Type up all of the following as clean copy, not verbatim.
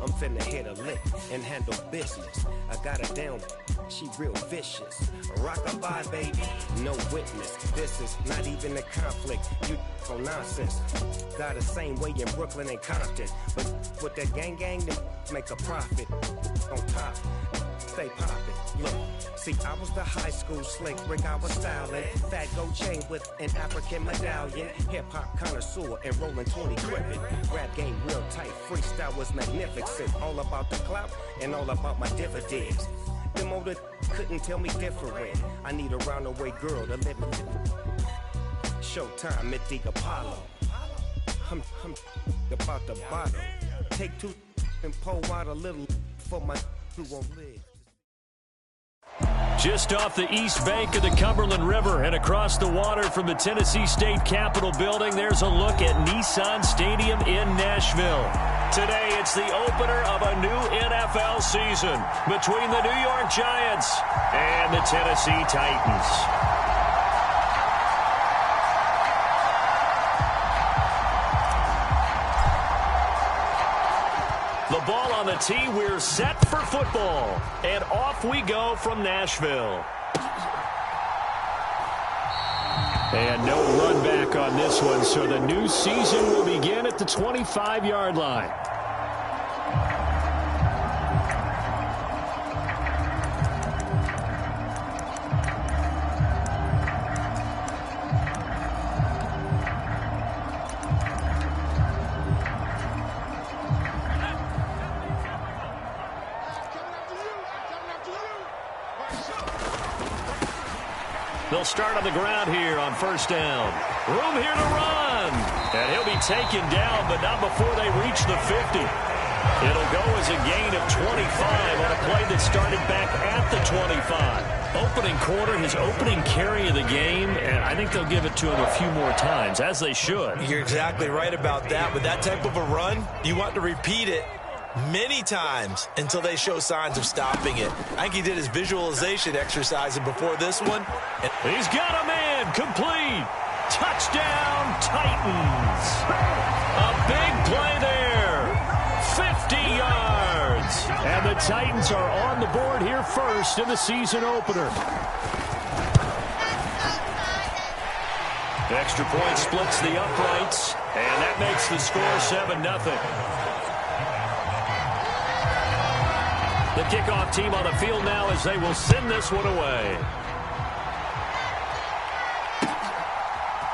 I'm finna hit a lick and handle business. I got her down, she real vicious. Rock-a-bye, baby, no witness. This is not even a conflict. You for nonsense. Got the same way in Brooklyn and Compton. But with that gang, then make a profit. On top, stay poppin'. Look, see, I was the high school slick Rick, I was styling. Fat gold chain with an African medallion. Hip-hop connoisseur and rolling 20 gripping. Rap game real tight, freestyle was magnificent. All about the clout and all about my dividends. Them older couldn't tell me different. I need a roundaway girl to live with. Showtime at the Apollo. I'm about the bottle. Take two and pour out a little for my who won't live. Just off the east bank of the Cumberland River and across the water from the Tennessee State Capitol building, there's a look at Nissan Stadium in Nashville. Today, it's the opener of a new NFL season between the New York Giants and the Tennessee Titans. The ball on the tee, we're set for football. And off we go from Nashville. And no run back on this one, so the new season will begin at the 25-yard line. They'll start on the ground here on first down. Room here to run. And he'll be taken down, but not before they reach the 50. It'll go as a gain of 25 on a play that started back at the 25. Opening quarter, his opening carry of the game, and I think they'll give it to him a few more times, as they should. You're exactly right about that. With that type of a run, you want to repeat it many times until they show signs of stopping it. I think he did his visualization exercise before this one. He's got a man complete. Touchdown, Titans. A big play there. 50 yards. And the Titans are on the board here first in the season opener. Extra point splits the uprights, and that makes the score 7-0. The kickoff team on the field now as they will send this one away.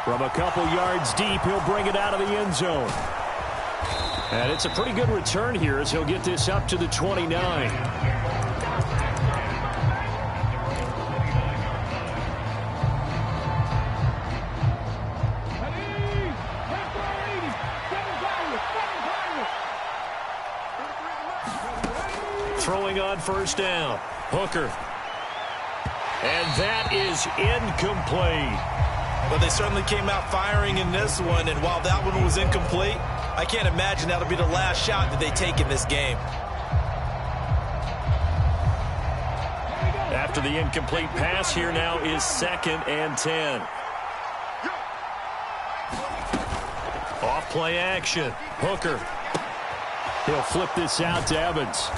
From a couple yards deep, he'll bring it out of the end zone. And it's a pretty good return here as he'll get this up to the 29. Throwing on first down. Hooker. And that is incomplete. Well, they certainly came out firing in this one, and while that one was incomplete, I can't imagine that'll be the last shot that they take in this game. After the incomplete pass, here now is 2nd and 10. Off play action. Hooker. He'll flip this out to Evans.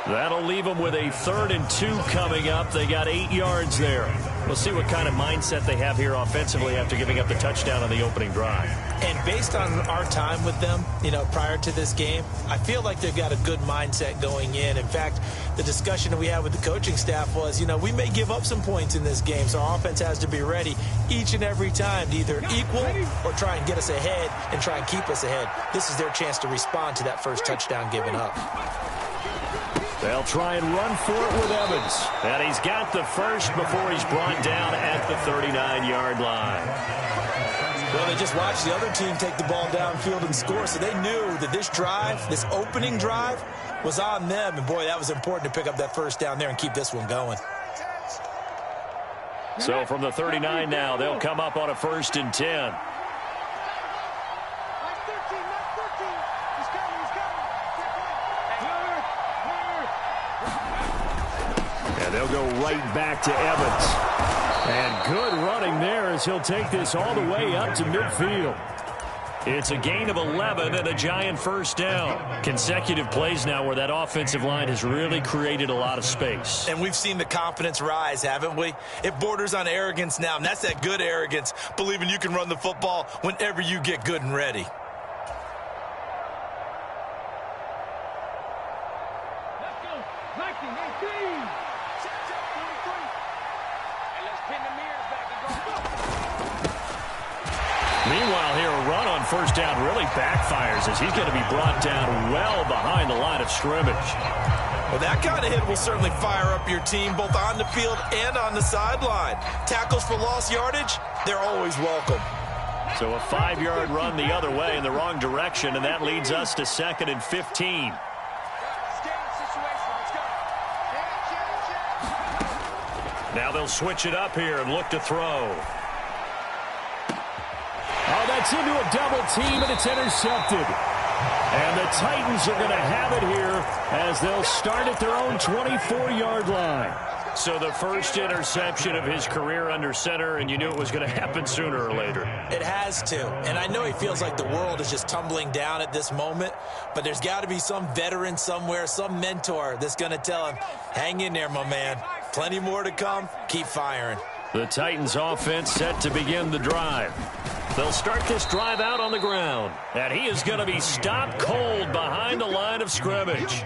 That'll leave them with a 3rd and 2 coming up. They got 8 yards there. We'll see what kind of mindset they have here offensively after giving up the touchdown on the opening drive. And based on our time with them, prior to this game, I feel like they've got a good mindset going in. In fact, the discussion that we had with the coaching staff was, we may give up some points in this game, so our offense has to be ready each and every time to either equal or try and get us ahead and try and keep us ahead. This is their chance to respond to that first touchdown given up. They'll try and run for it with Evans. And he's got the first before he's brought down at the 39-yard line. Well, they just watched the other team take the ball downfield and score, so they knew that this drive, this opening drive, was on them. And, boy, that was important to pick up that first down there and keep this one going. So from the 39 now, they'll come up on a 1st and 10. They'll go right back to Evans. And good running there as he'll take this all the way up to midfield. It's a gain of 11 and a giant first down. Consecutive plays now where that offensive line has really created a lot of space. And we've seen the confidence rise, haven't we? It borders on arrogance now, and that's that good arrogance, believing you can run the football whenever you get good and ready. Meanwhile, here a run on first down really backfires as he's going to be brought down well behind the line of scrimmage. Well, that kind of hit will certainly fire up your team both on the field and on the sideline. Tackles for lost yardage, they're always welcome. So a 5-yard run the other way in the wrong direction, and that leads us to 2nd and 15. Now they'll switch it up here and look to throw. Oh, that's into a double team, and it's intercepted. And the Titans are going to have it here as they'll start at their own 24-yard line. So the first interception of his career under center, and you knew it was going to happen sooner or later. It has to. And I know he feels like the world is just tumbling down at this moment, but there's got to be some veteran somewhere, some mentor that's going to tell him, hang in there, my man. Plenty more to come. Keep firing. The Titans offense set to begin the drive. They'll start this drive out on the ground. And he is going to be stopped cold behind the line of scrimmage.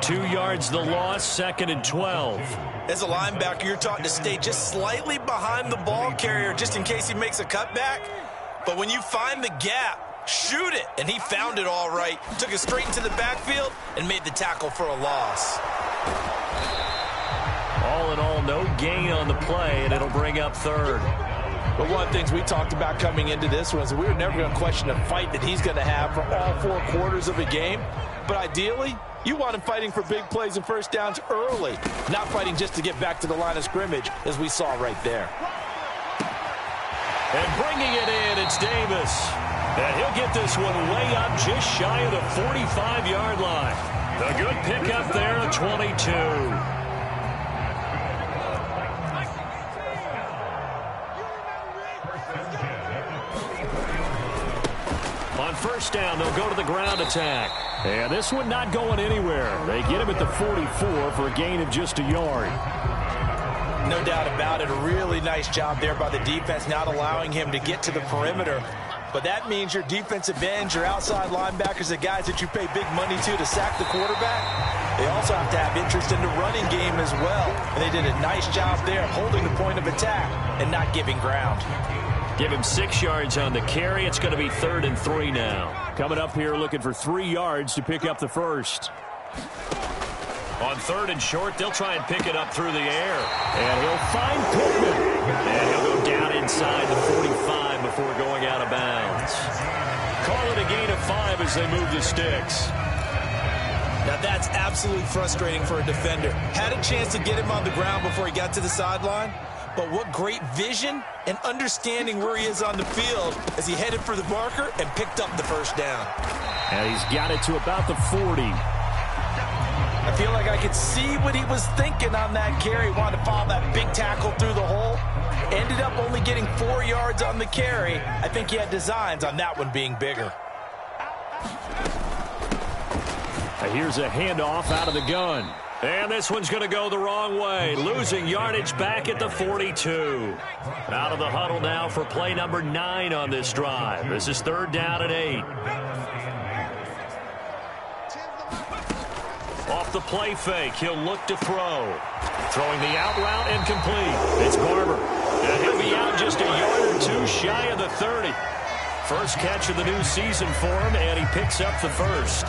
2 yards the loss, 2nd and 12. As a linebacker, you're taught to stay just slightly behind the ball carrier just in case he makes a cutback. But when you find the gap, shoot it. And he found it all right. Took it straight into the backfield and made the tackle for a loss. All in all, no gain on the play, and it'll bring up 3rd. But one of the things we talked about coming into this was we were never going to question the fight that he's going to have for all 4 quarters of a game. But ideally, you want him fighting for big plays and first downs early, not fighting just to get back to the line of scrimmage, as we saw right there. And bringing it in, it's Davis. And he'll get this one way up just shy of the 45-yard line. A good pickup there at 22. On first down, they'll go to the ground attack. And this one not going anywhere. They get him at the 44 for a gain of just a yard. No doubt about it. A really nice job there by the defense, not allowing him to get to the perimeter. But that means your defensive ends, your outside linebackers, the guys that you pay big money to sack the quarterback, they also have to have interest in the running game as well. And they did a nice job there holding the point of attack and not giving ground. Give him 6 yards on the carry. It's going to be 3rd and 3 now. Coming up here looking for 3 yards to pick up the first. On 3rd and short, they'll try and pick it up through the air. And he'll find Pittman. And he'll go down inside the 45 before going out of bounds. Call it a gain of 5 as they move the sticks. Now that's absolutely frustrating for a defender. Had a chance to get him on the ground before he got to the sideline. But what great vision and understanding where he is on the field as he headed for the marker and picked up the first down. And he's got it to about the 40. I feel like I could see what he was thinking on that carry. Wanted to follow that big tackle through the hole. Ended up only getting 4 yards on the carry. I think he had designs on that one being bigger. Here's a handoff out of the gun. And this one's going to go the wrong way. Losing yardage back at the 42. Out of the huddle now for play number 9 on this drive. This is 3rd down and 8. Off the play fake, he'll look to throw. Throwing the out route and complete. It's Barber. And he'll be out just a yard or 2 shy of the 30. First catch of the new season for him, and he picks up the first.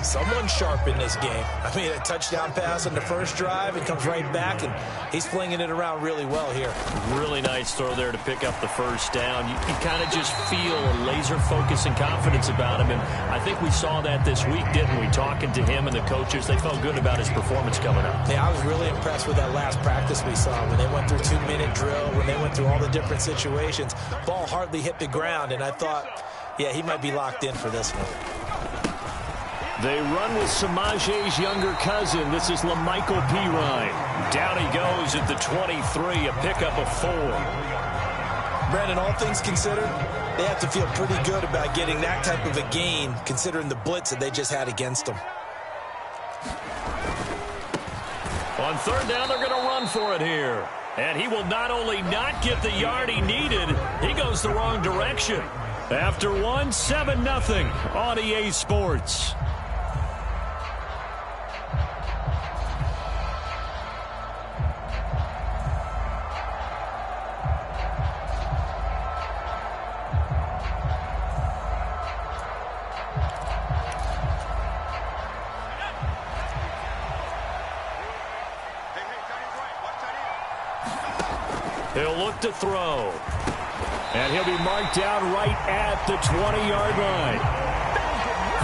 Someone sharp in this game. I mean, a touchdown pass on the first drive. It comes right back, and he's flinging it around really well here. Really nice throw there to pick up the first down. You kind of just feel a laser focus and confidence about him, and I think we saw that this week, didn't we? Talking to him and the coaches, they felt good about his performance coming up. Yeah, I was really impressed with that last practice we saw when they went through 2-minute drill, when they went through all the different situations. Ball hardly hit the ground, and I thought, yeah, he might be locked in for this one. They run with Samaje's younger cousin. This is LaMichael Pirine. Down he goes at the 23, a pickup of 4. Brandon, all things considered, They have to feel pretty good about getting that type of a gain, considering the blitz that they just had against them. On third down, they're going to run for it here. And he will not only not get the yard he needed, he goes the wrong direction. After one, 7-0 on EA Sports. He'll look to throw. And he'll be marked down right at the 20-yard line.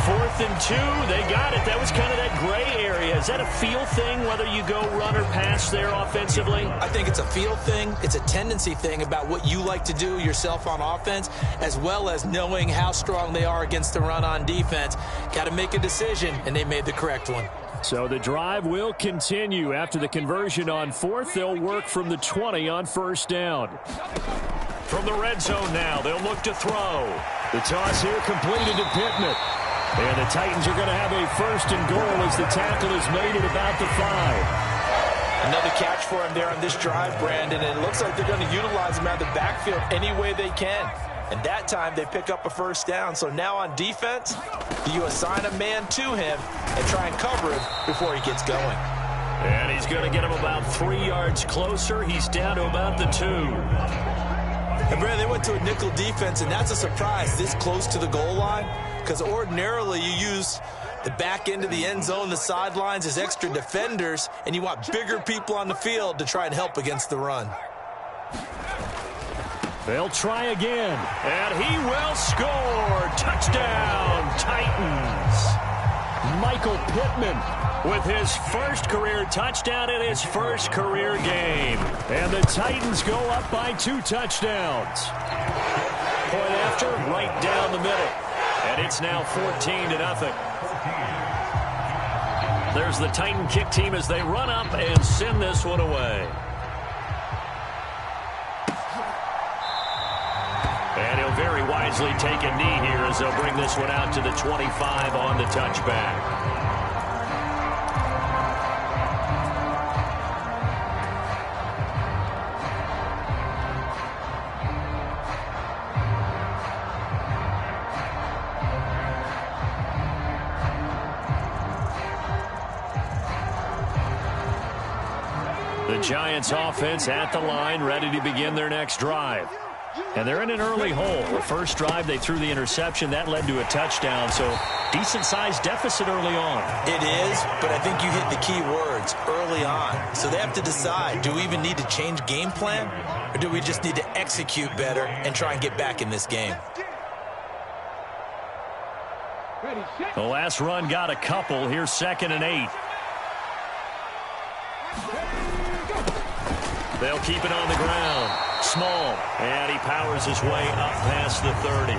4th and 2. They got it. That was kind of that gray area. Is that a feel thing, whether you go run or pass there offensively? I think it's a feel thing. It's a tendency thing about what you like to do yourself on offense, as well as knowing how strong they are against the run on defense. Got to make a decision, and they made the correct one. So the drive will continue. After the conversion on 4th, they'll work from the 20 on 1st down. From the red zone now, they'll look to throw. The toss here completed to Pittman. And the Titans are going to have a 1st and goal as the tackle is made at about the 5. Another catch for him there on this drive, Brandon, and it looks like they're going to utilize him out of the backfield any way they can. And that time they pick up a 1st down. So now on defense, you assign a man to him and try and cover him before he gets going. And he's going to get him about 3 yards closer. He's down to about the 2. And Brandon, they went to a nickel defense, and that's a surprise this close to the goal line, because ordinarily you use the back end of the end zone, the sidelines as extra defenders, and you want bigger people on the field to try and help against the run. They'll try again. And he will score. Touchdown, Titans. Michael Pittman with his first career touchdown in his first career game. And the Titans go up by 2 touchdowns. Point after, right down the middle. And it's now 14-0. There's the Titan kick team as they run up and send this one away. And he'll very wisely take a knee here as they'll bring this one out to the 25 on the touchback. The Giants offense at the line, ready to begin their next drive. And they're in an early hole. The first drive, they threw the interception. That led to a touchdown, so decent-sized deficit early on. It is, but I think you hit the key words, early on. So they have to decide, do we even need to change game plan, or do we just need to execute better and try and get back in this game? The last run got a couple. Here's 2nd and 8. They'll keep it on the ground. Small, and he powers his way up past the 30.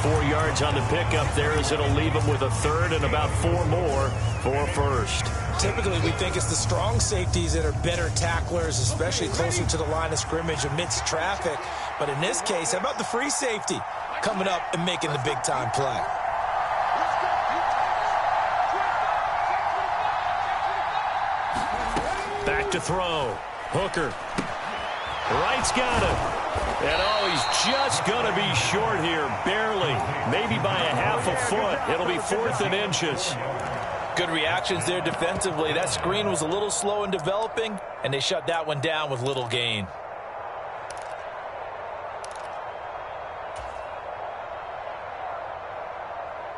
4 yards on the pickup there as it'll leave him with a 3rd and about 4 more for 1st. Typically, we think it's the strong safeties that are better tacklers, especially closer to the line of scrimmage amidst traffic. But in this case, how about the free safety coming up and making the big-time play? Back to throw. Hooker. Wright's got him. And oh, he's just going to be short here, barely. Maybe by a half a foot. It'll be 4th and inches. Good reactions there defensively. That screen was a little slow in developing, and they shut that one down with little gain.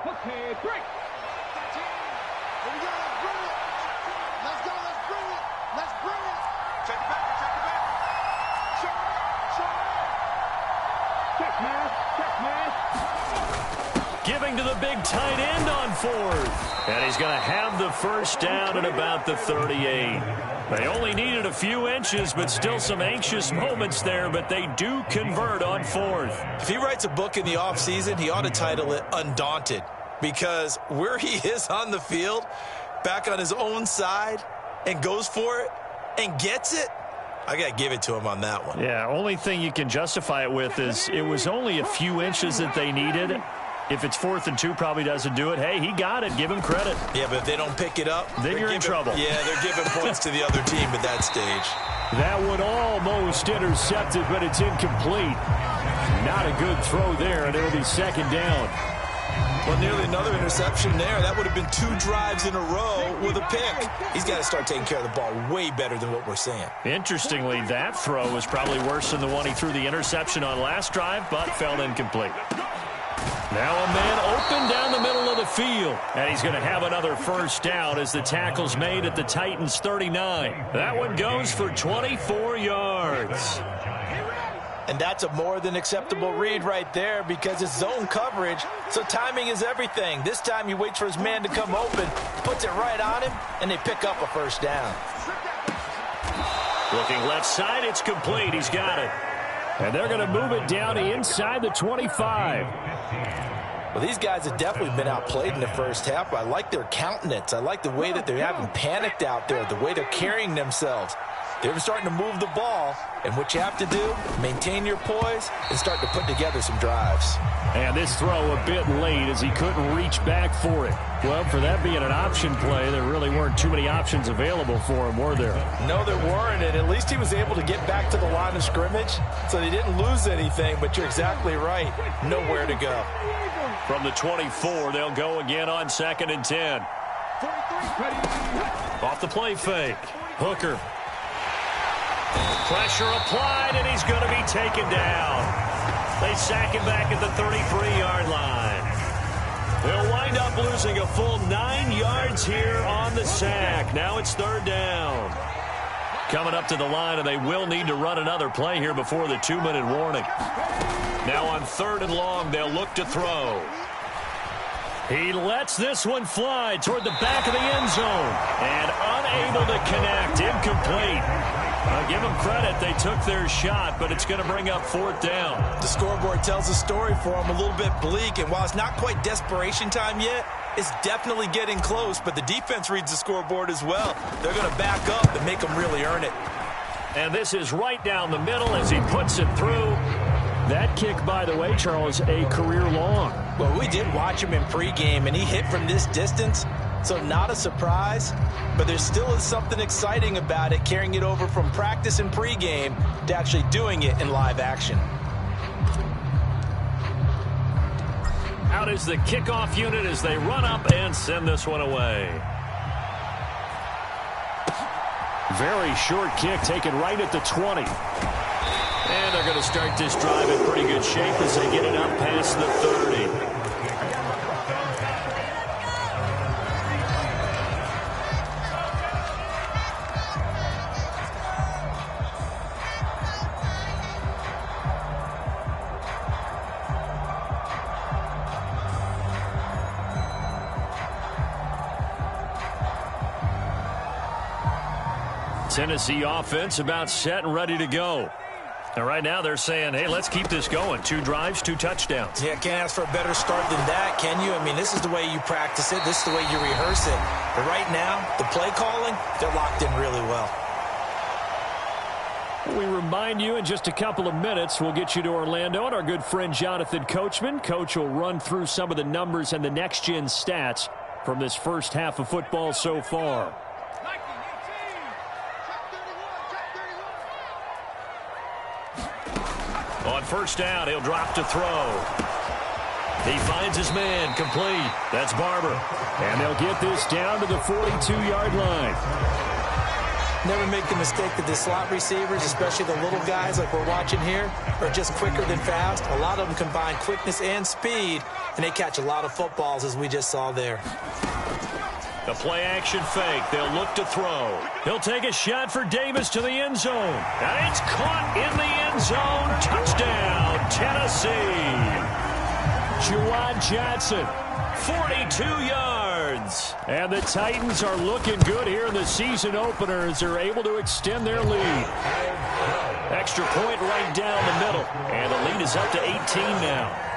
Okay, break. Here we go. Let's bring it. Let's go. Let's bring it. Let's bring it. Check it back. Check it back. Check, man. Giving to the big tight end on 4th. And he's going to have the 1st down at about the 38. They only needed a few inches, but still some anxious moments there, but they do convert on 4th. If he writes a book in the offseason, he ought to title it Undaunted, because where he is on the field, back on his own side, and goes for it, and gets it, I got to give it to him on that one. Yeah, only thing you can justify it with is it was only a few inches that they needed. If it's 4th and 2, probably doesn't do it. Hey, he got it. Give him credit. Yeah, but if they don't pick it up, then you're in trouble. Yeah, they're giving points to the other team at that stage. That one almost intercepted, but it's incomplete. Not a good throw there, and it'll be 2nd down. Well, nearly another interception there. That would have been 2 drives in a row with a pick. He's got to start taking care of the ball way better than what we're seeing. Interestingly, that throw was probably worse than the one he threw the interception on last drive, but fell incomplete. Now a man open down the middle of the field. And he's going to have another 1st down as the tackle's made at the Titans' 39. That one goes for 24 yards. And that's a more than acceptable read right there because it's zone coverage, so timing is everything. This time he waits for his man to come open, puts it right on him, and they pick up a 1st down. Looking left side, it's complete. He's got it. And they're going to move it down to inside the 25. Well, these guys have definitely been outplayed in the 1st half. I like their countenance. I like the way that they haven't panicked out there, the way they're carrying themselves. They're starting to move the ball, and what you have to do, maintain your poise and start to put together some drives. And this throw a bit late as he couldn't reach back for it. Well, for that being an option play, there really weren't too many options available for him, were there? No, there weren't, and at least he was able to get back to the line of scrimmage, so they didn't lose anything, but you're exactly right. Nowhere to go. From the 24, they'll go again on 2nd and 10. Off the play fake. Hooker. Pressure applied, and he's going to be taken down. They sack him back at the 33-yard line. They'll wind up losing a full 9 yards here on the sack. Now it's 3rd down. Coming up to the line, and they will need to run another play here before the 2-minute warning. Now on 3rd and long, they'll look to throw. He lets this one fly toward the back of the end zone. And unable to connect. Incomplete. I'll give them credit. They took their shot, but it's going to bring up 4th down. The scoreboard tells a story for them, a little bit bleak. And while it's not quite desperation time yet, it's definitely getting close. But the defense reads the scoreboard as well. They're going to back up and make them really earn it. And this is right down the middle as he puts it through. That kick, by the way, Charles, a career long. Well, we did watch him in pregame, and he hit from this distance, so not a surprise. But there still is something exciting about it, carrying it over from practice and pregame to actually doing it in live action. Out is the kickoff unit as they run up and send this one away. Very short kick taken right at the 20. And they're going to start this drive in pretty good shape as they get it up past the 30. Tennessee offense about set and ready to go. And right now they're saying, hey, let's keep this going. 2 drives, 2 touchdowns. Yeah, can't ask for a better start than that, can you? I mean, this is the way you practice it. This is the way you rehearse it. But right now, the play calling, they're locked in really well. We remind you in just a couple of minutes, we'll get you to Orlando and our good friend Jonathan Coachman. Coach will run through some of the numbers and the next-gen stats from this 1st half of football so far. On 1st down, he'll drop to throw. He finds his man, complete. That's Barber. And they'll get this down to the 42-yard line. Never make the mistake that the slot receivers, especially the little guys like we're watching here, are just quicker than fast. A lot of them combine quickness and speed, and they catch a lot of footballs, as we just saw there. The play-action fake. They'll look to throw. He'll take a shot for Davis to the end zone. And it's caught in the end zone. Touchdown, Tennessee. Juwan Johnson, 42 yards. And the Titans are looking good here in the season opener as they're able to extend their lead. Extra point right down the middle. And the lead is up to 18 now.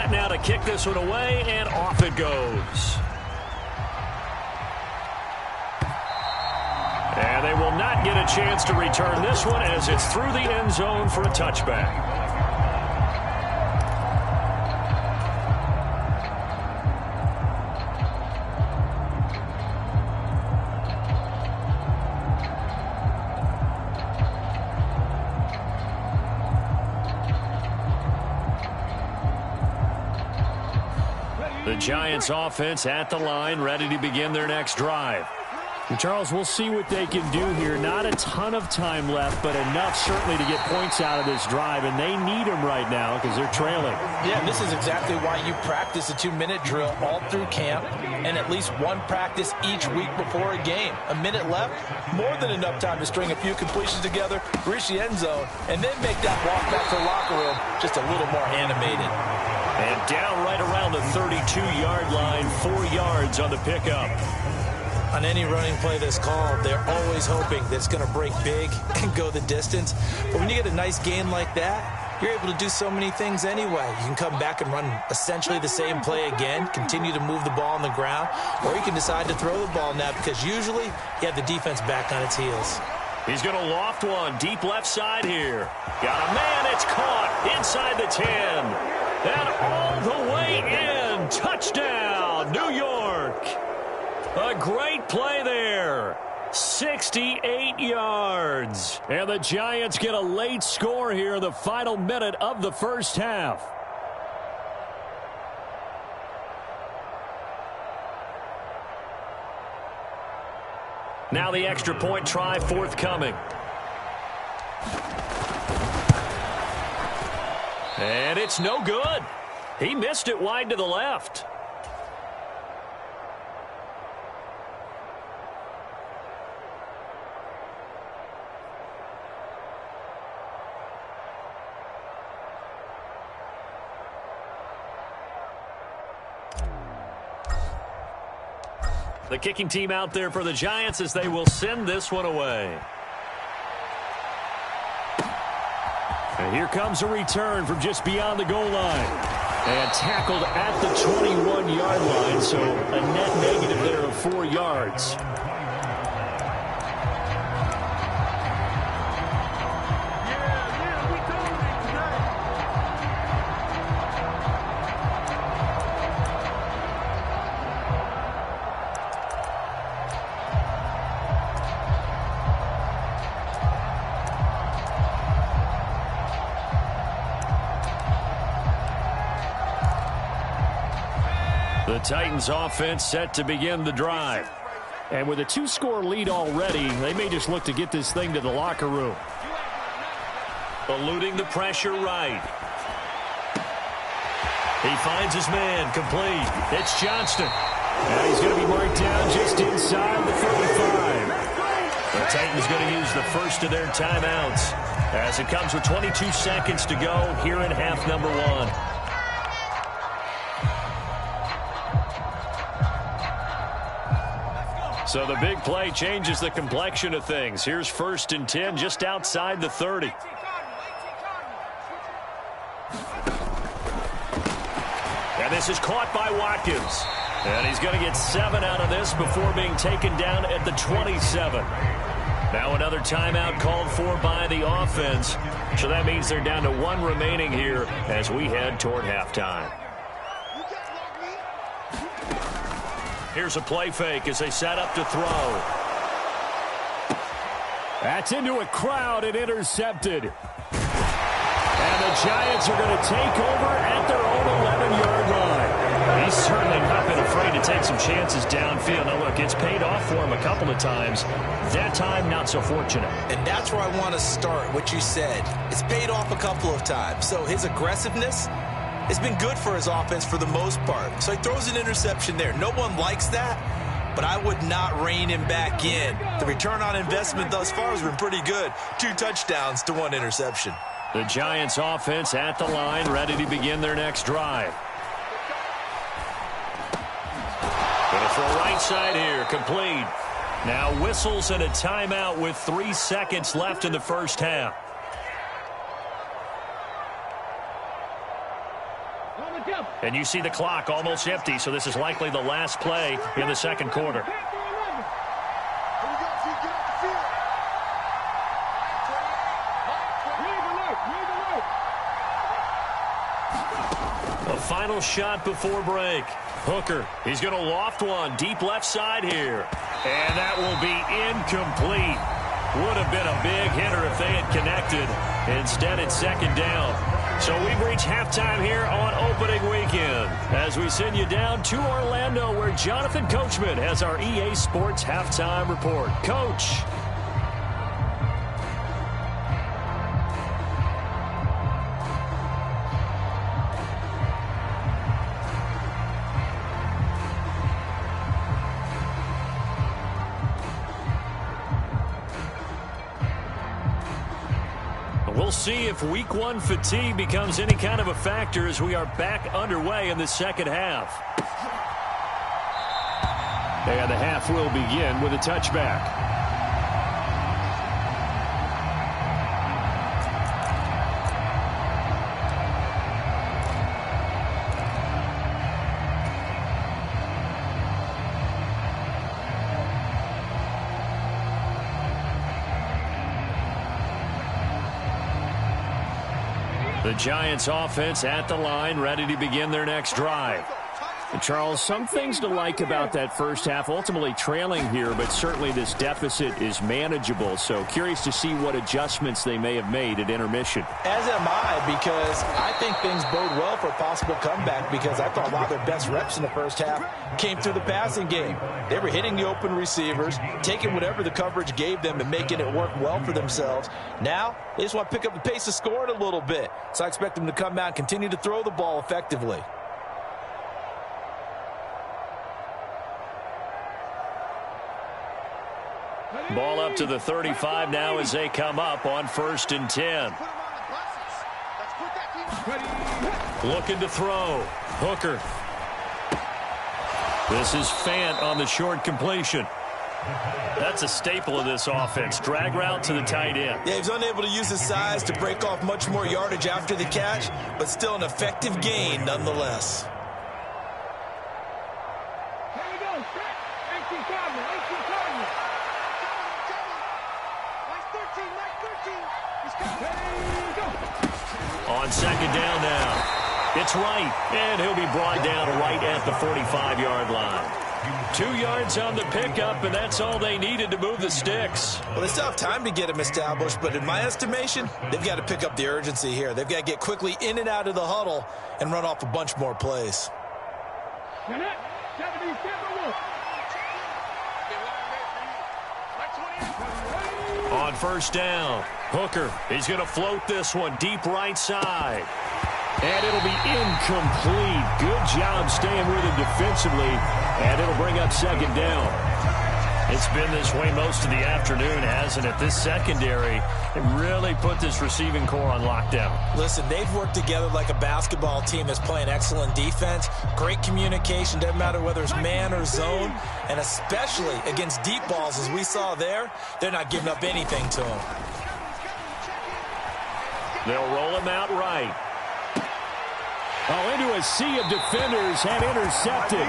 set now to kick this one away, and off it goes. And they will not get a chance to return this one as it's through the end zone for a touchback. The Giants offense at the line, ready to begin their next drive. And Charles, we'll see what they can do here. Not a ton of time left, but enough certainly to get points out of this drive, and they need them right now because they're trailing. Yeah, and this is exactly why you practice a 2-minute drill all through camp and at least one practice each week before a game. A minute left, more than enough time to string a few completions together, reach the end zone, and then make that walk back to the locker room just a little more animated. And down right around the 32-yard line, 4 yards on the pickup. On any running play that's called, they're always hoping that it's going to break big and go the distance. But when you get a nice gain like that, you're able to do so many things anyway. You can come back and run essentially the same play again, continue to move the ball on the ground, or you can decide to throw the ball now because usually you have the defense back on its heels. He's going to loft one deep left side here. Got a man. It's caught inside the 10. And all the way in. Touchdown, New York. A great play there. 68 yards. And the Giants get a late score here in the final minute of the first half. Now the extra point try forthcoming. And it's no good. He missed it wide to the left. The kicking team out there for the Giants as they will send this one away. And here comes a return from just beyond the goal line. And tackled at the 21-yard line, so a net negative there of 4 yards. The Titans offense set to begin the drive. And with a 2-score lead already, they may just look to get this thing to the locker room. Eluding the pressure right. He finds his man complete. It's Johnston. And he's going to be marked down just inside the 35. The Titans going to use the first of their timeouts as it comes with 22 seconds to go here in half number 1. So the big play changes the complexion of things. Here's 1st and 10 just outside the 30. And this is caught by Watkins. And he's going to get 7 out of this before being taken down at the 27. Now another timeout called for by the offense. So that means they're down to 1 remaining here as we head toward halftime. Here's a play fake as they set up to throw. That's into a crowd and intercepted. And the Giants are going to take over at their own 11-yard line. He's certainly not been afraid to take some chances downfield. Now, look, it's paid off for him a couple of times. That time, not so fortunate. And that's where I want to start, what you said. It's paid off a couple of times. So his aggressiveness, it's been good for his offense for the most part. So he throws an interception there. No one likes that, but I would not rein him back in. The return on investment thus far has been pretty good. 2 touchdowns to 1 interception. The Giants offense at the line, ready to begin their next drive. Going to throw right side here, complete. Now whistles and a timeout with 3 seconds left in the first half. And you see the clock almost empty, so this is likely the last play in the second quarter. A final shot before break. Hooker, he's going to loft one deep left side here. And that will be incomplete. Would have been a big hitter if they had connected. Instead, it's second down. So we've reached halftime here on opening weekend as we send you down to Orlando where Jonathan Coachman has our EA Sports halftime report. Coach. We'll see if week one fatigue becomes any kind of a factor as we are back underway in the second half. And the half will begin with a touchback. The Giants offense at the line, ready to begin their next drive. Charles, some things to like about that first half. Ultimately trailing here, but certainly this deficit is manageable. So curious to see what adjustments they may have made at intermission. As am I, because I think things bode well for a possible comeback, because I thought a lot of their best reps in the first half came through the passing game. They were hitting the open receivers, taking whatever the coverage gave them and making it work well for themselves. Now, they just want to pick up the pace of scoring a little bit. So I expect them to come out and continue to throw the ball effectively. Ball up to the 35 now as they come up on 1st and 10. Looking to throw. Hooker. This is Fant on the short completion. That's a staple of this offense. Drag route to the tight end. Yeah, he's unable to use his size to break off much more yardage after the catch, but still an effective gain nonetheless. On second down now. It's right, and he'll be brought down right at the 45-yard line. 2 yards on the pickup, and that's all they needed to move the sticks. Well, they still have time to get him established, but in my estimation, they've got to pick up the urgency here. They've got to get quickly in and out of the huddle and run off a bunch more plays. On 1st down, Hooker, he's going to float this one deep right side. And it'll be incomplete. Good job staying with him defensively. And it'll bring up second down. It's been this way most of the afternoon, hasn't it? This secondary, it really put this receiving core on lockdown. Listen, they've worked together like a basketball team that's playing excellent defense. Great communication, doesn't matter whether it's man or zone. And especially against deep balls, as we saw there, they're not giving up anything to them. They'll roll him out right. Oh, into a sea of defenders and intercepted.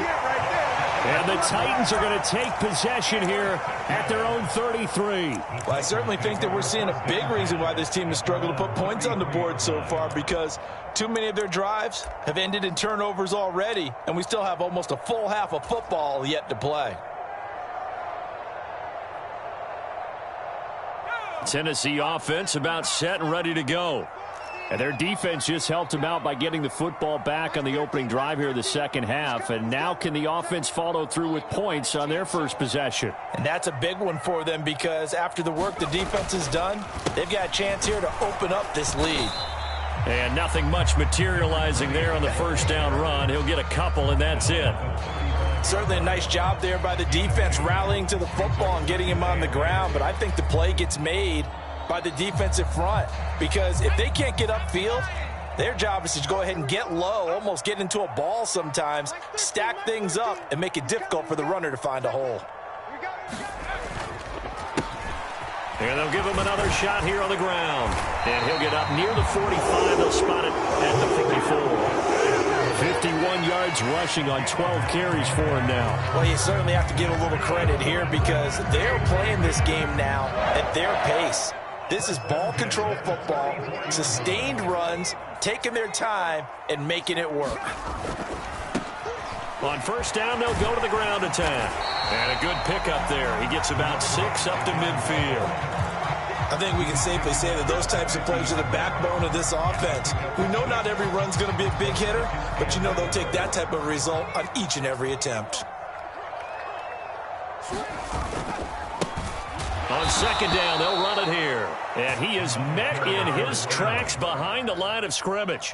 And the Titans are going to take possession here at their own 33. Well, I certainly think that we're seeing a big reason why this team has struggled to put points on the board so far, because too many of their drives have ended in turnovers already, and we still have almost a full half of football yet to play. Tennessee offense about set and ready to go. And their defense just helped them out by getting the football back on the opening drive here in the second half. And now can the offense follow through with points on their first possession? And that's a big one for them, because after the work the defense has done, they've got a chance here to open up this lead. And nothing much materializing there on the first down run. He'll get a couple, and that's it. Certainly a nice job there by the defense rallying to the football and getting him on the ground. But I think the play gets made by the defensive front, because if they can't get upfield, their job is to go ahead and get low, almost get into a ball sometimes, stack things up, and make it difficult for the runner to find a hole. And they'll give him another shot here on the ground. And he'll get up near the 45. They'll spot it at the 44. 51 yards rushing on 12 carries for him now. Well, you certainly have to give a little credit here because they're playing this game now at their pace. This is ball control football, sustained runs, taking their time and making it work. On first down, they'll go to the ground attack. And a good pickup there. He gets about 6 up to midfield. I think we can safely say that those types of plays are the backbone of this offense. We know not every run's going to be a big hitter, but you know they'll take that type of result on each and every attempt. On second down, they'll run it here. And he is met in his tracks behind the line of scrimmage.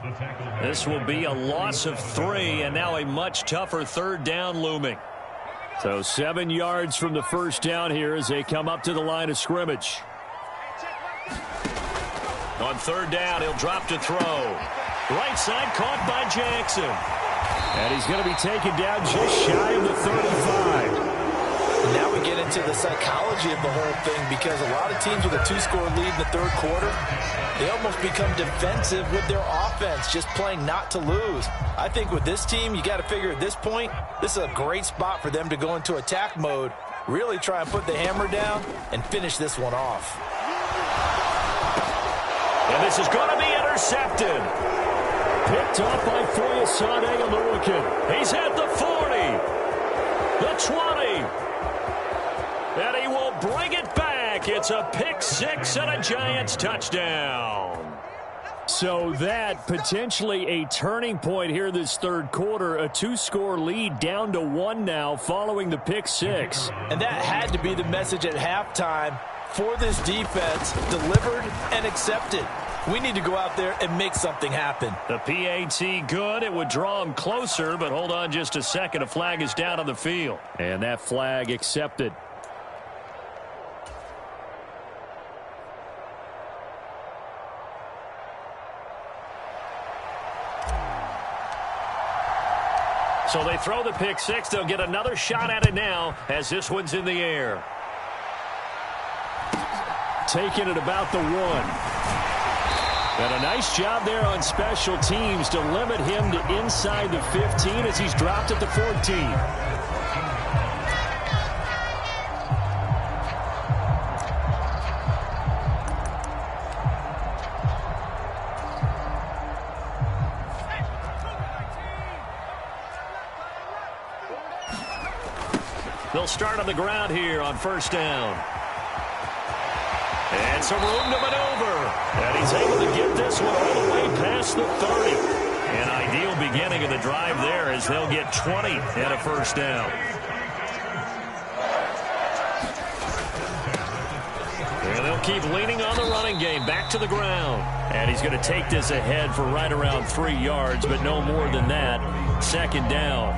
This will be a loss of 3, and now a much tougher third down looming. So 7 yards from the first down here as they come up to the line of scrimmage. On third down, he'll drop to throw. Right side caught by Jackson. And he's going to be taken down just shy of the 35. Now we get into the psychology of the whole thing because a lot of teams with a 2-score lead in the third quarter, they almost become defensive with their offense, just playing not to lose. I think with this team, you got to figure at this point, this is a great spot for them to go into attack mode, really try and put the hammer down and finish this one off. And this is going to be intercepted. Picked up by Foyesade Oluwakin. He's at the 40, the 20. And he will bring it back. It's a pick 6 and a Giants touchdown. So that potentially a turning point here this third quarter. A 2-score lead down to 1 now following the pick 6. And that had to be the message at halftime for this defense, delivered and accepted. We need to go out there and make something happen. The PAT good. It would draw him closer, but hold on just a second. A flag is down on the field. And that flag accepted. So they throw the pick 6. They'll get another shot at it now as this one's in the air. Taking it about the 1. And a nice job there on special teams to limit him to inside the 15 as he's dropped at the 14. They'll start on the ground here on first down. And some room to maneuver. And he's able to get this one all the way past the 30. An ideal beginning of the drive there as they'll get 20 and a first down. And they'll keep leaning on the running game. Back to the ground. And he's going to take this ahead for right around 3 yards, but no more than that. Second down.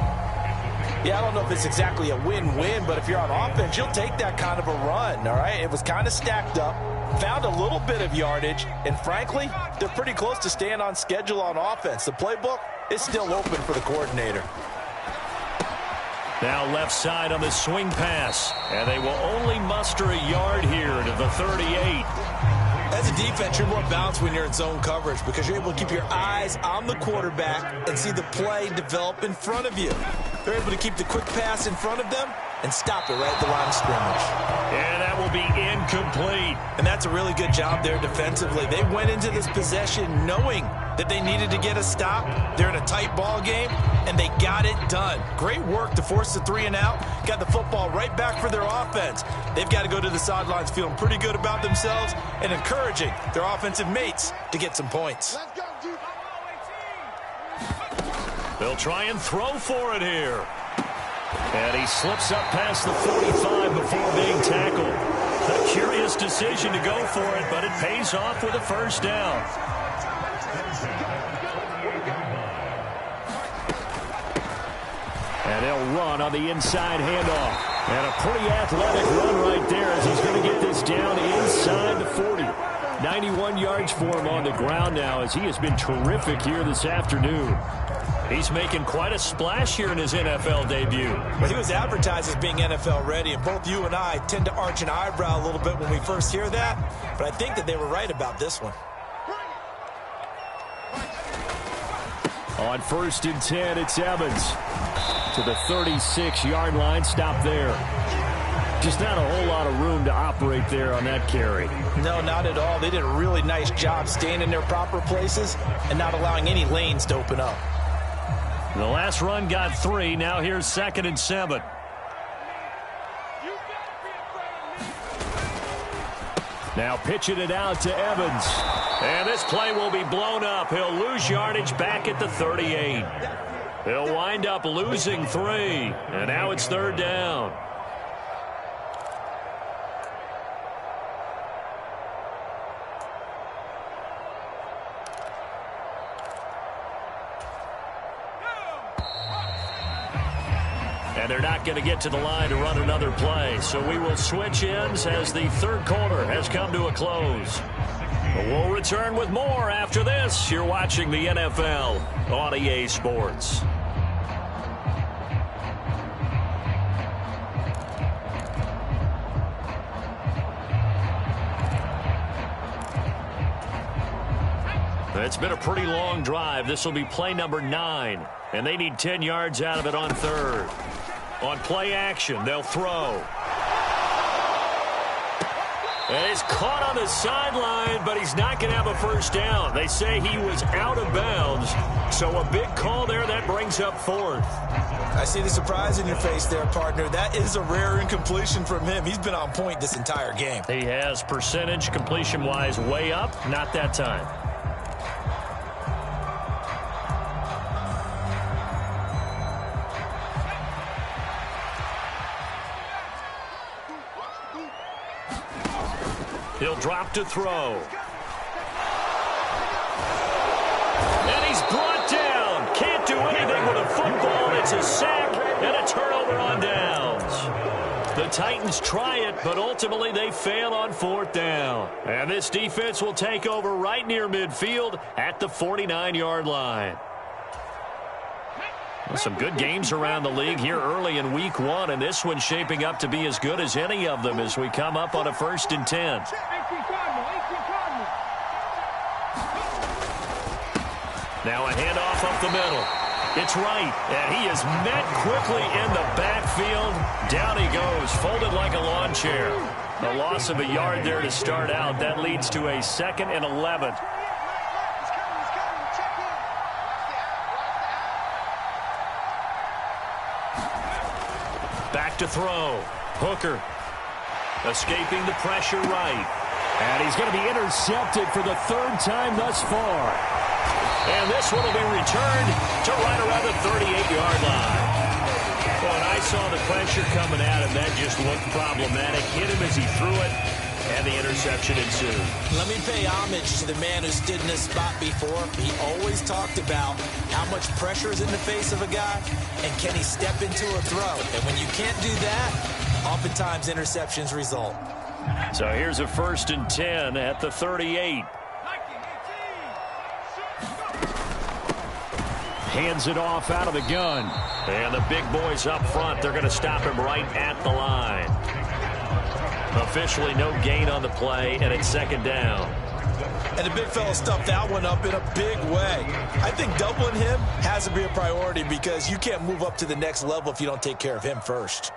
Yeah, I don't know if it's exactly a win-win, but if you're on offense, you'll take that kind of a run, all right? It was kind of stacked up, found a little bit of yardage, and frankly, they're pretty close to staying on schedule on offense. The playbook is still open for the coordinator. Now left side on the swing pass, and they will only muster a yard here to the 38. As a defense, you're more balanced when you're in zone coverage because you're able to keep your eyes on the quarterback and see the play develop in front of you. They're able to keep the quick pass in front of them and stop it right at the line of scrimmage. And that will be incomplete. And that's a really good job there defensively. They went into this possession knowing that they needed to get a stop. They're in a tight ball game, and they got it done. Great work to force the 3 and out. Got the football right back for their offense. They've got to go to the sidelines feeling pretty good about themselves and encouraging their offensive mates to get some points. Let's go, Duke. They'll try and throw for it here. And he slips up past the 45 before being tackled. A curious decision to go for it, but it pays off with a first down. And they'll run on the inside handoff. And a pretty athletic run right there as he's going to get this down inside the 40. 91 yards for him on the ground now as he has been terrific here this afternoon. He's making quite a splash here in his NFL debut. Well, he was advertised as being NFL ready, and both you and I tend to arch an eyebrow a little bit when we first hear that, but I think that they were right about this one. On 1st and 10, it's Evans to the 36-yard line. Stop there. Just not a whole lot of room to operate there on that carry. No, not at all. They did a really nice job staying in their proper places and not allowing any lanes to open up. The last run got 3. Now here's 2nd and 7. Now pitching it out to Evans. And this play will be blown up. He'll lose yardage back at the 38. He'll wind up losing 3. And now it's 3rd down. And they're not going to get to the line to run another play. So we will switch ends as the 3rd quarter has come to a close. We'll return with more after this. You're watching the NFL on EA Sports. It's been a pretty long drive. This will be play number 9. And they need 10 yards out of it on 3rd. On play action, they'll throw. And he's caught on the sideline, but he's not going to have a 1st down. They say he was out of bounds. So a big call there. That brings up 4th. I see the surprise in your face there, partner. That is a rare incompletion from him. He's been on point this entire game. He has percentage completion-wise way up. Not that time. He'll drop to throw. And he's brought down. Can't do anything with a football. It's a sack and a turnover on downs. The Titans try it, but ultimately they fail on 4th down. And this defense will take over right near midfield at the 49-yard line. Some good games around the league here early in week 1, and this one's shaping up to be as good as any of them as we come up on a 1st and 10. Now a handoff up the middle. It's right, and he is met quickly in the backfield. Down he goes, folded like a lawn chair. A loss of a yard there to start out. That leads to a 2nd and 11. Back to throw. Hooker escaping the pressure right. And he's going to be intercepted for the 3rd time thus far. And this one will be returned to right around the 38-yard line. Well, and I saw the pressure coming at him. That just looked problematic. Hit him as he threw it, and the interception ensued. Let me pay homage to the man who stood in this spot before. He always talked about how much pressure is in the face of a guy, and can he step into a throw. And when you can't do that, oftentimes interceptions result. So here's a 1st and 10 at the 38. Hands it off out of the gun. And the big boys up front, they're going to stop him right at the line. Officially no gain on the play, and it's 2nd down. And the big fella stuffed that one up in a big way. I think doubling him has to be a priority because you can't move up to the next level if you don't take care of him first.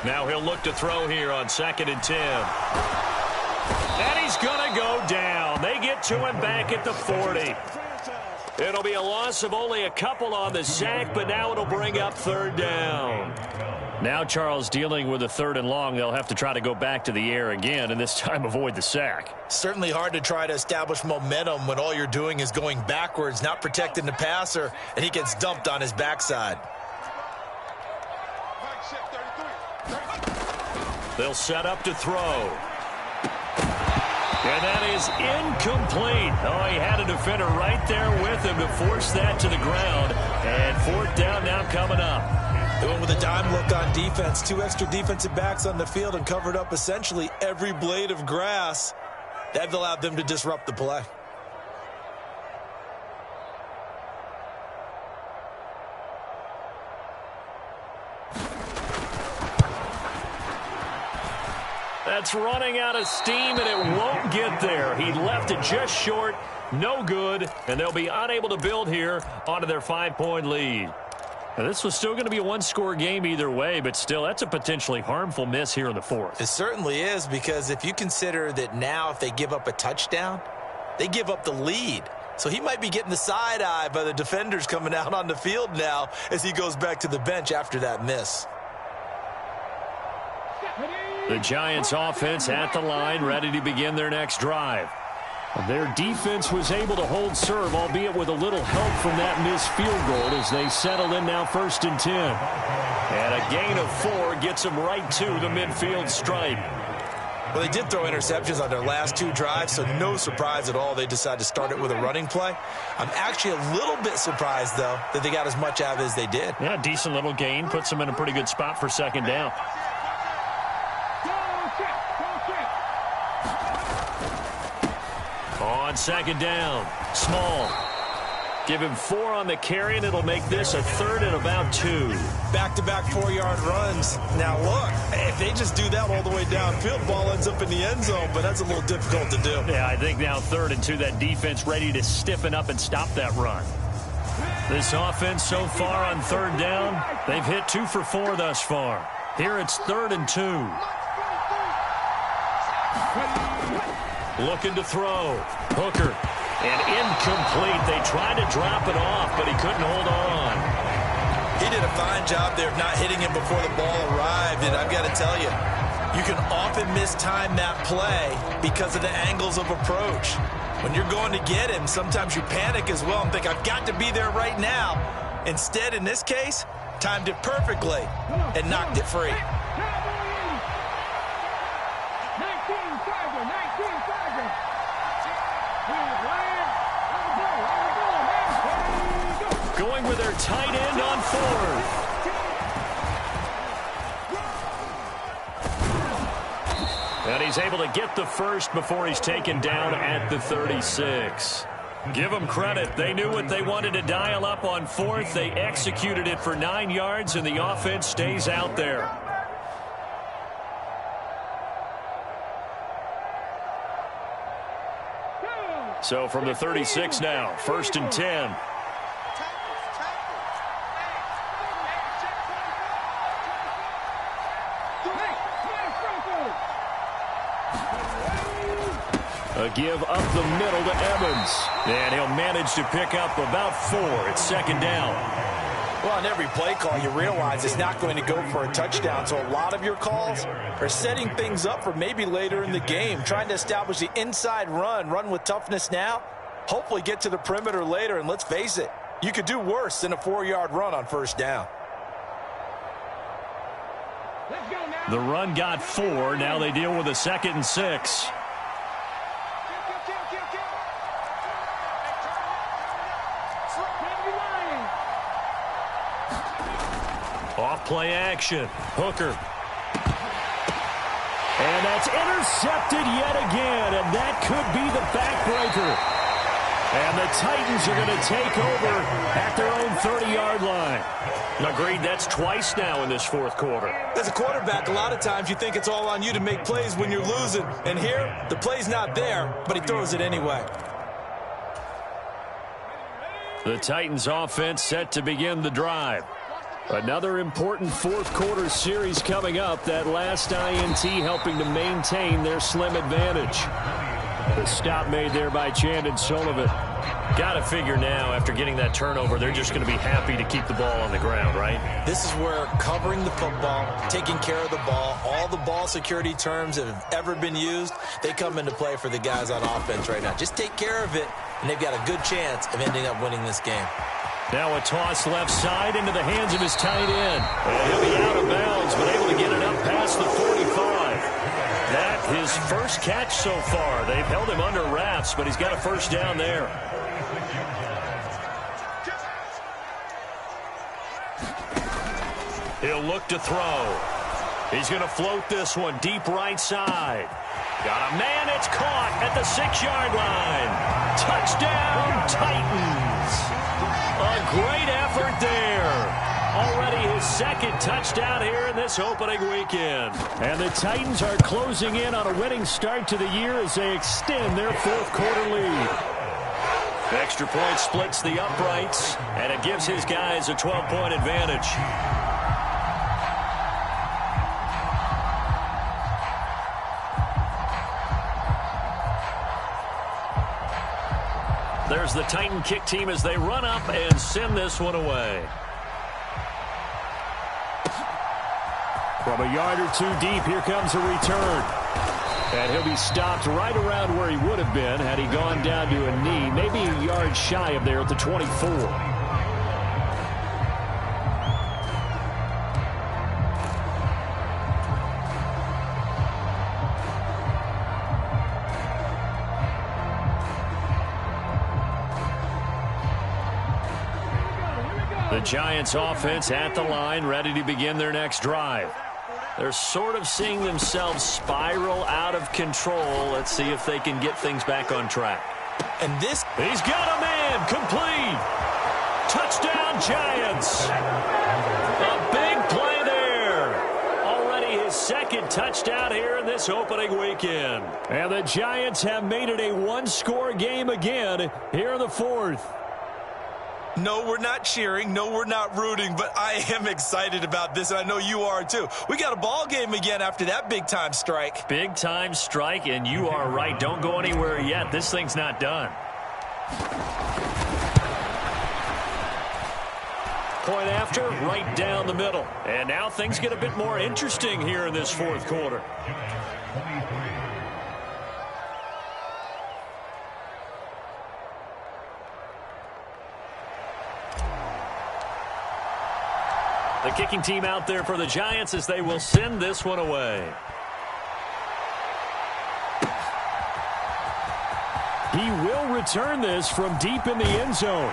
Now he'll look to throw here on 2nd and 10. And he's going to go down. They get to him back at the 40. It'll be a loss of only a couple on the sack, but now it'll bring up 3rd down. Now Charles dealing with a 3rd and long. They'll have to try to go back to the air again, and this time avoid the sack. Certainly hard to try to establish momentum when all you're doing is going backwards, not protecting the passer, and he gets dumped on his backside. They'll set up to throw. And that is incomplete. Oh, he had a defender right there with him to force that to the ground. And 4th down now coming up. They went with a dime look on defense. 2 extra defensive backs on the field and covered up essentially every blade of grass. That allowed them to disrupt the play. That's running out of steam, and it won't get there. He left it just short, No good, and they'll be unable to build here onto their 5-point lead. Now, this was still going to be a one-score game either way, but still, that's a potentially harmful miss here in the fourth. It certainly is, because if you consider that now if they give up a touchdown, they give up the lead. So he might be getting the side eye by the defenders coming out on the field now as he goes back to the bench after that miss. The Giants offense at the line, ready to begin their next drive. Their defense was able to hold serve, albeit with a little help from that missed field goal as they settle in now 1st and 10. And a gain of 4 gets them right to the midfield stripe. Well, they did throw interceptions on their last 2 drives, so no surprise at all they decided to start it with a running play. I'm actually a little bit surprised, though, that they got as much out of it as they did. Yeah, decent little gain. Puts them in a pretty good spot for 2nd down. On 2nd down, Small. Give him 4 on the carry, and it'll make this a 3rd and about 2. Back-to-back 4-yard runs. Now, look, if they just do that all the way downfield, ball ends up in the end zone, but that's a little difficult to do. Yeah, I think now 3rd and 2, that defense ready to stiffen up and stop that run. This offense so far on 3rd down, they've hit 2 for 4 thus far. Here it's 3rd and 2. Looking to throw. Hooker. And incomplete. They tried to drop it off, but he couldn't hold on. He did a fine job there of not hitting him before the ball arrived, and I've got to tell you, you can often mistime that play because of the angles of approach. When you're going to get him, sometimes you panic as well and think, I've got to be there right now. Instead, in this case, timed it perfectly and knocked it free. Going with their tight end on 4th. And he's able to get the first before he's taken down at the 36. Give them credit. They knew what they wanted to dial up on 4th. They executed it for 9 yards, and the offense stays out there. So from the 36 now, 1st and 10. A give up the middle to Evans. And he'll manage to pick up about 4. It's 2nd down. Well, on every play call, you realize it's not going to go for a touchdown. So a lot of your calls are setting things up for maybe later in the game, trying to establish the inside run with toughness now, hopefully get to the perimeter later. And let's face it, you could do worse than a 4-yard run on 1st down. The run got 4. Now they deal with a 2nd and 6. Off play action. Hooker. And that's intercepted yet again, and that could be the backbreaker. And the Titans are going to take over at their own 30-yard line. Agreed, that's twice now in this 4th quarter. As a quarterback, a lot of times you think it's all on you to make plays when you're losing. And here, the play's not there, but he throws it anyway. The Titans offense set to begin the drive. Another important 4th quarter series coming up. That last INT helping to maintain their slim advantage. The stop made there by Chandon Sullivan. Got to figure now, after getting that turnover, they're just going to be happy to keep the ball on the ground, right? This is where covering the football, taking care of the ball, all the ball security terms that have ever been used, they come into play for the guys on offense right now. Just take care of it, and they've got a good chance of ending up winning this game. Now a toss left side into the hands of his tight end. And he'll be out of bounds, but able to get it up past the 45. That his first catch so far. They've held him under wraps, but he's got a 1st down there. He'll look to throw. He's going to float this one deep right side. Got a man. It's caught at the 6-yard line. Touchdown, Titans. A great effort there. Already his 2nd touchdown here in this opening weekend. And the Titans are closing in on a winning start to the year as they extend their 4th quarter lead. Extra point splits the uprights, and it gives his guys a 12-point advantage. There's the Titan kick team as they run up and send this one away. From a yard or two deep, here comes a return. And he'll be stopped right around where he would have been had he gone down to a knee, maybe a yard shy of there at the 24. The Giants offense at the line, ready to begin their next drive. They're sort of seeing themselves spiral out of control. Let's see if they can get things back on track. And this... He's got a man, complete. Touchdown, Giants. A big play there. Already his second touchdown here in this opening weekend. And the Giants have made it a one-score game again here in the fourth. No, we're not cheering. No, we're not rooting, but I am excited about this, and I know you are too. We got a ball game again after that big-time strike. Big-time strike, and you are right. Don't go anywhere yet. This thing's not done. Point after, right down the middle. And now things get a bit more interesting here in this fourth quarter. The kicking team out there for the Giants as they will send this one away. He will return this from deep in the end zone.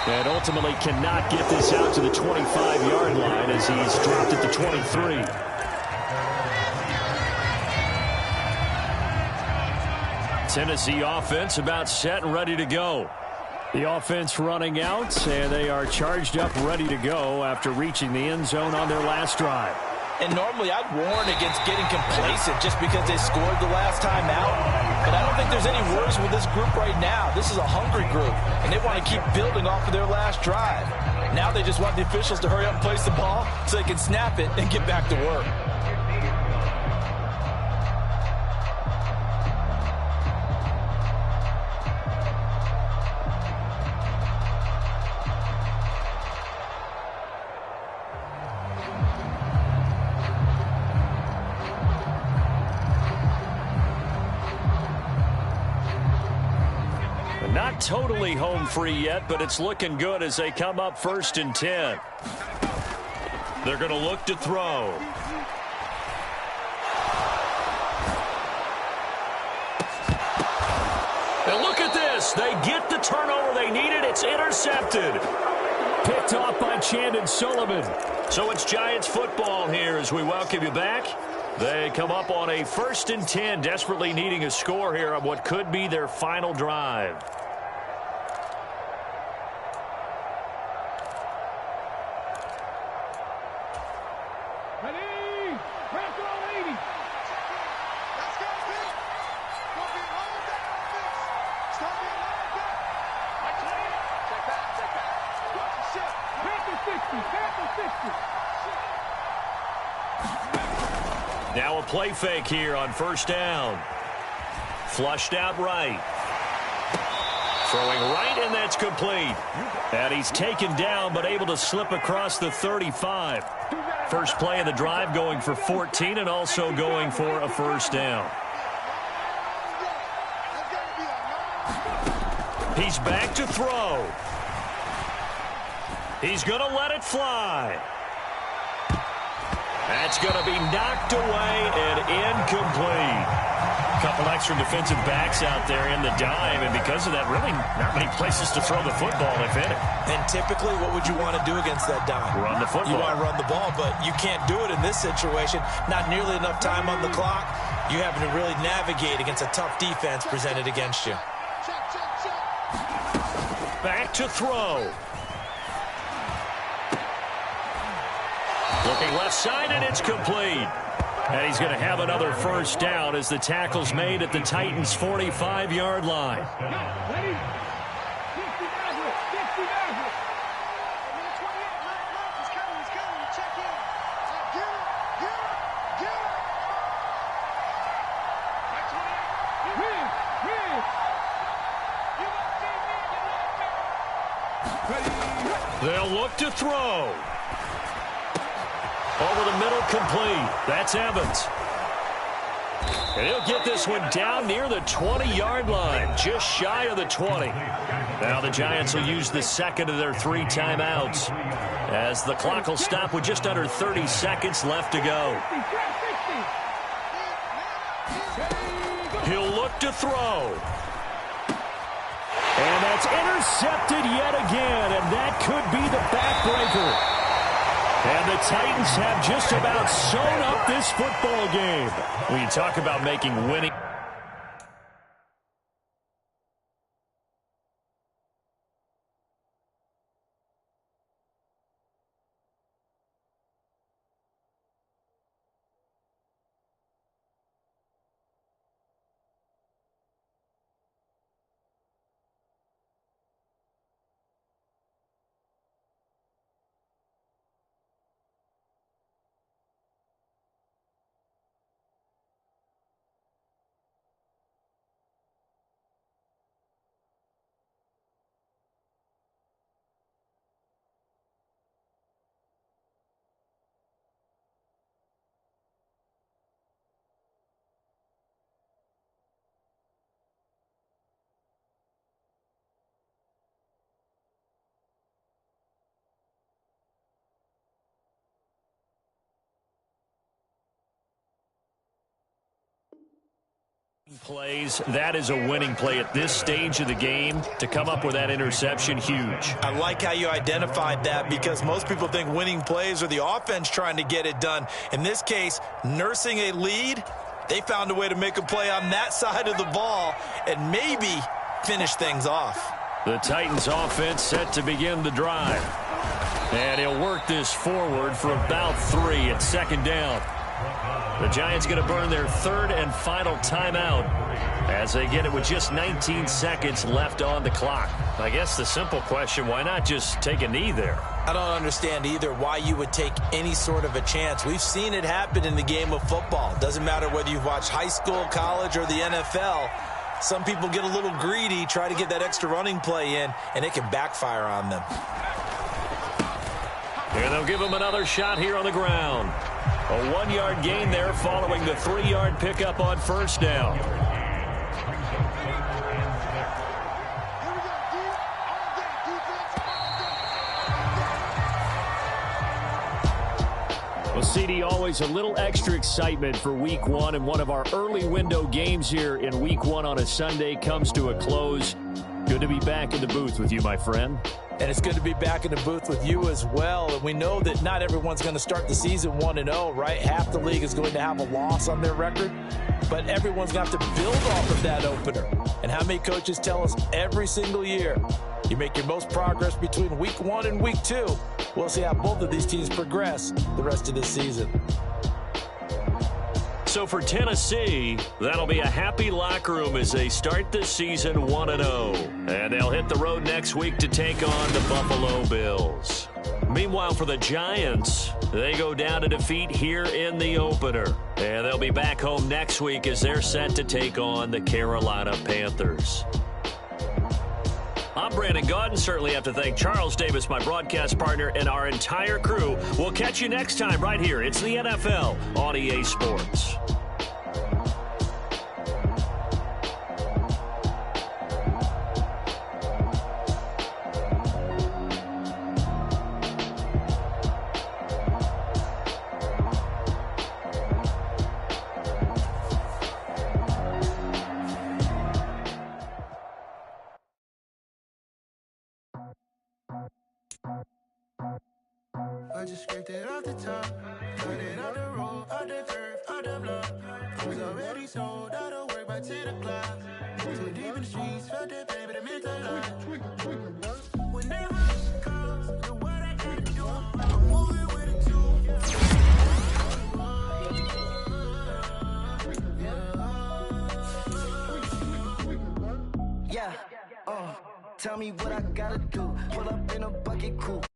And ultimately cannot get this out to the 25-yard line as he's dropped at the 23. Tennessee offense about set and ready to go. The offense running out, and they are charged up, ready to go after reaching the end zone on their last drive. And normally I'd warn against getting complacent just because they scored the last time out. But I don't think there's any worries with this group right now. This is a hungry group, and they want to keep building off of their last drive. Now they just want the officials to hurry up and place the ball so they can snap it and get back to work. Not totally home free yet, but it's looking good as they come up 1st and 10. They're going to look to throw. And look at this. They get the turnover they needed. It's intercepted. Picked off by Chandon Sullivan. So it's Giants football here as we welcome you back. They come up on a 1st and 10, desperately needing a score here on what could be their final drive. Now a play fake here on 1st down. Flushed out right. Throwing right, and that's complete. And he's taken down, but able to slip across the 35. First play of the drive going for 14 and also going for a 1st down. He's back to throw. He's going to let it fly. That's going to be knocked away and incomplete. A couple extra defensive backs out there in the dime, and because of that, really not many places to throw the football, if any. And typically, what would you want to do against that dime? Run the football. You want to run the ball, but you can't do it in this situation. Not nearly enough time on the clock. You having to really navigate against a tough defense presented against you. Back to throw. Looking left side, and it's complete. And he's going to have another 1st down as the tackle's made at the Titans' 45-yard line. They'll look to throw. Over the middle, complete. That's Evans. And he'll get this one down near the 20-yard line, just shy of the 20. Now the Giants will use the second of their 3 timeouts as the clock will stop with just under 30 seconds left to go. He'll look to throw. And that's intercepted yet again, and that could be the backbreaker. And the Titans have just about sewn up this football game. When you talk about making winning... plays, that is a winning play at this stage of the game. To come up with that interception, huge. I like how you identified that, because most people think winning plays are the offense trying to get it done. In this case, nursing a lead, they found a way to make a play on that side of the ball and maybe finish things off. The Titans offense set to begin the drive. And he'll work this forward for about 3 at second down. The Giants going to burn their 3rd and final timeout as they get it with just 19 seconds left on the clock. I guess the simple question, why not just take a knee there? I don't understand either why you would take any sort of a chance. We've seen it happen in the game of football. Doesn't matter whether you've watched high school, college, or the NFL. Some people get a little greedy, try to get that extra running play in, and it can backfire on them. And they'll give him another shot here on the ground. A 1-yard gain there following the 3-yard pickup on first down. Well, CD, always a little extra excitement for Week 1, and one of our early window games here in Week 1 on a Sunday comes to a close. Good to be back in the booth with you, my friend. And it's good to be back in the booth with you as well. And we know that not everyone's going to start the season 1-0, right? Half the league is going to have a loss on their record. But everyone's got to build off of that opener. And how many coaches tell us every single year, you make your most progress between Week 1 and Week 2. We'll see how both of these teams progress the rest of this season. So for Tennessee, that'll be a happy locker room as they start this season 1-0. And they'll hit the road next week to take on the Buffalo Bills. Meanwhile, for the Giants, they go down to defeat here in the opener. And they'll be back home next week as they're set to take on the Carolina Panthers. I'm Brandon Gaudin. Certainly have to thank Charles Davis, my broadcast partner, and our entire crew. We'll catch you next time right here. It's the NFL on EA Sports. I just scraped it off the top, cut it off the road, off the curve, off the block. Was already sold, out of work by 10 o'clock. Too deep in the streets, felt that pain, but it meant a lot. Whenever it comes, do what I gotta do. I'm moving with it too. Yeah, tell me what I gotta do. Pull up in a bucket coupe.